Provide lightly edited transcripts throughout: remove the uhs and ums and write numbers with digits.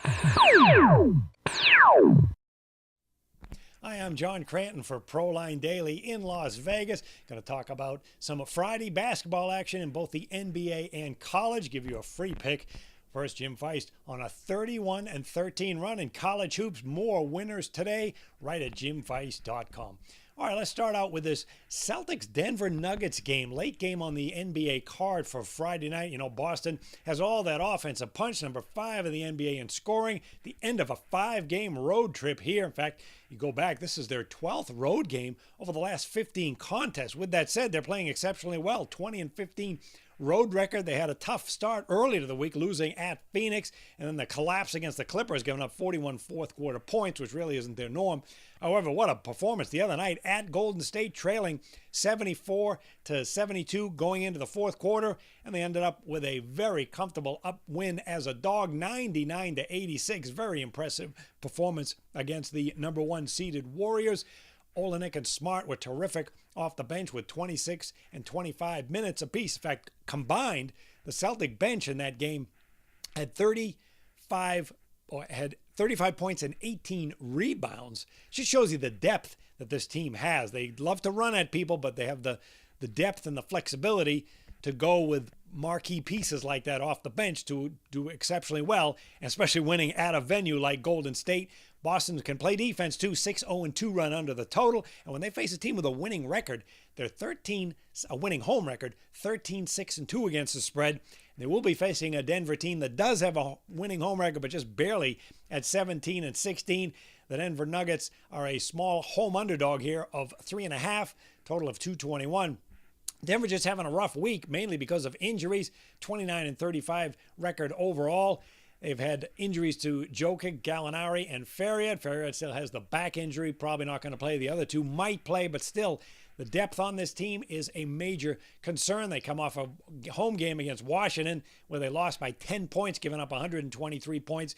Hi, I'm John Cranton for Proline Daily in Las Vegas. Going to talk about some Friday basketball action in both the NBA and college. Give you a free pick. First, Jim Feist on a 31-13 run in college hoops. More winners today, right at jimfeist.com. All right, let's start out with this Celtics-Denver Nuggets game. Late game on the NBA card for Friday night. You know, Boston has all that offensive punch, number 5 in the NBA in scoring. The end of a 5-game road trip here. In fact, you go back, this is their 12th road game over the last 15 contests. With that said, they're playing exceptionally well, 20-15 road record. They had a tough start early to the week, losing at Phoenix, and then the collapse against the Clippers, giving up 41 fourth quarter points, which really isn't their norm. However, what a performance the other night at Golden State, trailing 74-72 going into the fourth quarter, and they ended up with a very comfortable up win as a dog, 99-86. Very impressive performance against the number 1 seeded Warriors. Olenek and Smart were terrific off the bench with 26 and 25 minutes apiece. In fact, combined, the Celtic bench in that game had 35 points and 18 rebounds. Just shows you the depth that this team has. They love to run at people, but they have the depth and the flexibility to go with marquee pieces like that off the bench to do exceptionally well, especially winning at a venue like Golden State. Boston can play defense too, 6-0-2 run under the total. And when they face a team with a winning record, they're a winning home record, 13-6-2 against the spread. They will be facing a Denver team that does have a winning home record, but just barely at 17-16. The Denver Nuggets are a small home underdog here of 3.5, total of 221. Denver just having a rough week, mainly because of injuries, 29-35 record overall. They've had injuries to Jokic, Gallinari, and Ferrier. Ferrier still has the back injury, probably not going to play. The other two might play, but still, the depth on this team is a major concern. They come off a home game against Washington where they lost by 10 points, giving up 123 points.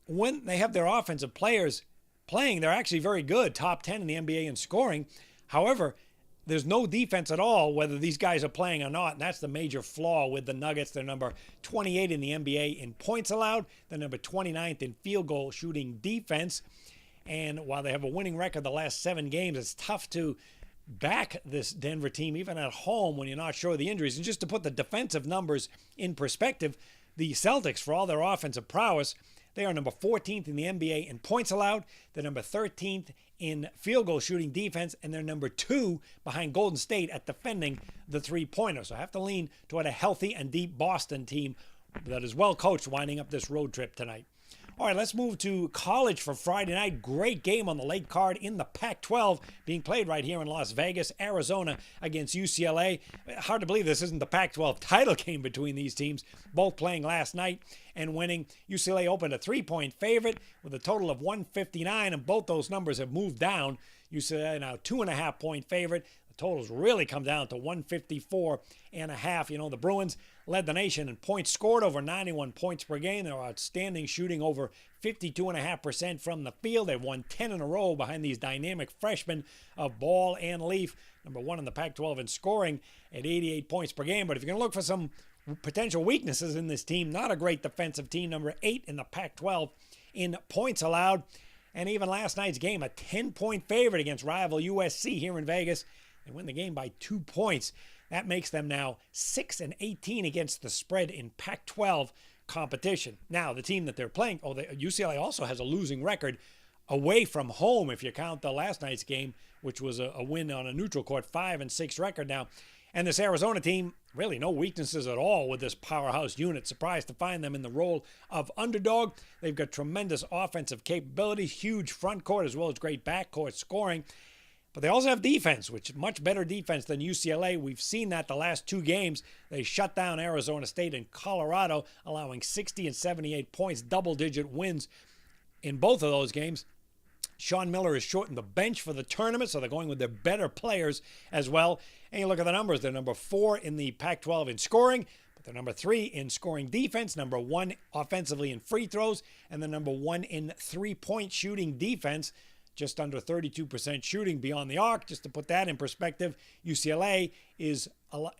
When they have their offensive players playing, they're actually very good, top 10 in the NBA in scoring. However, there's no defense at all, whether these guys are playing or not, and that's the major flaw with the Nuggets. They're number 28 in the NBA in points allowed. They're number 29th in field goal shooting defense. And while they have a winning record the last 7 games, it's tough to back this Denver team, even at home, when you're not sure of the injuries. And just to put the defensive numbers in perspective, the Celtics, for all their offensive prowess, they are number 14th in the NBA in points allowed. They're number 13th in field goal shooting defense, and they're number 2 behind Golden State at defending the three-pointer. So I have to lean toward a healthy and deep Boston team that is well coached winding up this road trip tonight. All right, let's move to college for Friday night. Great game on the late card in the Pac-12 being played right here in Las Vegas. Arizona against UCLA. Hard to believe this isn't the Pac-12 title game between these teams. Both playing last night and winning. UCLA opened a 3-point favorite with a total of 159, and both those numbers have moved down. UCLA now 2.5-point favorite. Totals really come down to 154.5. You know, the Bruins led the nation in points scored, over 91 points per game. They're outstanding, shooting over 52.5% from the field. They've won 10 in a row behind these dynamic freshmen of Ball and Leaf. Number 1 in the Pac-12 in scoring at 88 points per game. But if you're going to look for some potential weaknesses in this team, not a great defensive team. Number 8 in the Pac-12 in points allowed. And even last night's game, a 10-point favorite against rival USC here in Vegas. They win the game by 2 points. That makes them now 6-18 against the spread in Pac-12 competition. Now, the team that they're playing, UCLA also has a losing record away from home, if you count the last night's game, which was a win on a neutral court, 5-6 record now. And this Arizona team, really no weaknesses at all with this powerhouse unit. Surprised to find them in the role of underdog. They've got tremendous offensive capabilities, huge front court as well as great backcourt scoring. But they also have defense, which is much better defense than UCLA. We've seen that the last 2 games. They shut down Arizona State and Colorado, allowing 60 and 78 points, double-digit wins in both of those games. Sean Miller has shortened the bench for the tournament, so they're going with their better players as well. And you look at the numbers, they're number 4 in the Pac-12 in scoring, but they're number 3 in scoring defense, number 1 offensively in free throws, and the number 1 in three-point shooting defense. Just under 32% shooting beyond the arc. Just to put that in perspective, UCLA is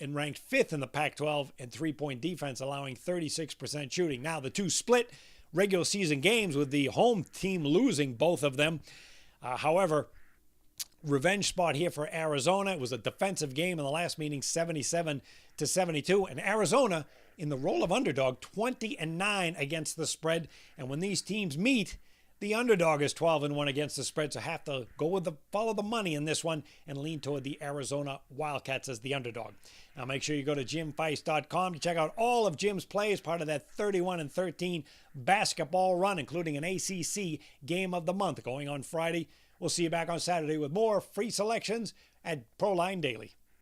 ranked 5th in the Pac-12 in three-point defense, allowing 36% shooting. Now, the two split regular season games, with the home team losing both of them. However, revenge spot here for Arizona. It was a defensive game in the last meeting, 77-72, and Arizona in the role of underdog, 20-9 against the spread. And when these teams meet, the underdog is 12-1 against the spread, so have to go with follow the money in this one and lean toward the Arizona Wildcats as the underdog. Now make sure you go to JimFeist.com to check out all of Jim's plays, part of that 31-13 basketball run, including an ACC game of the month going on Friday. We'll see you back on Saturday with more free selections at Proline Daily.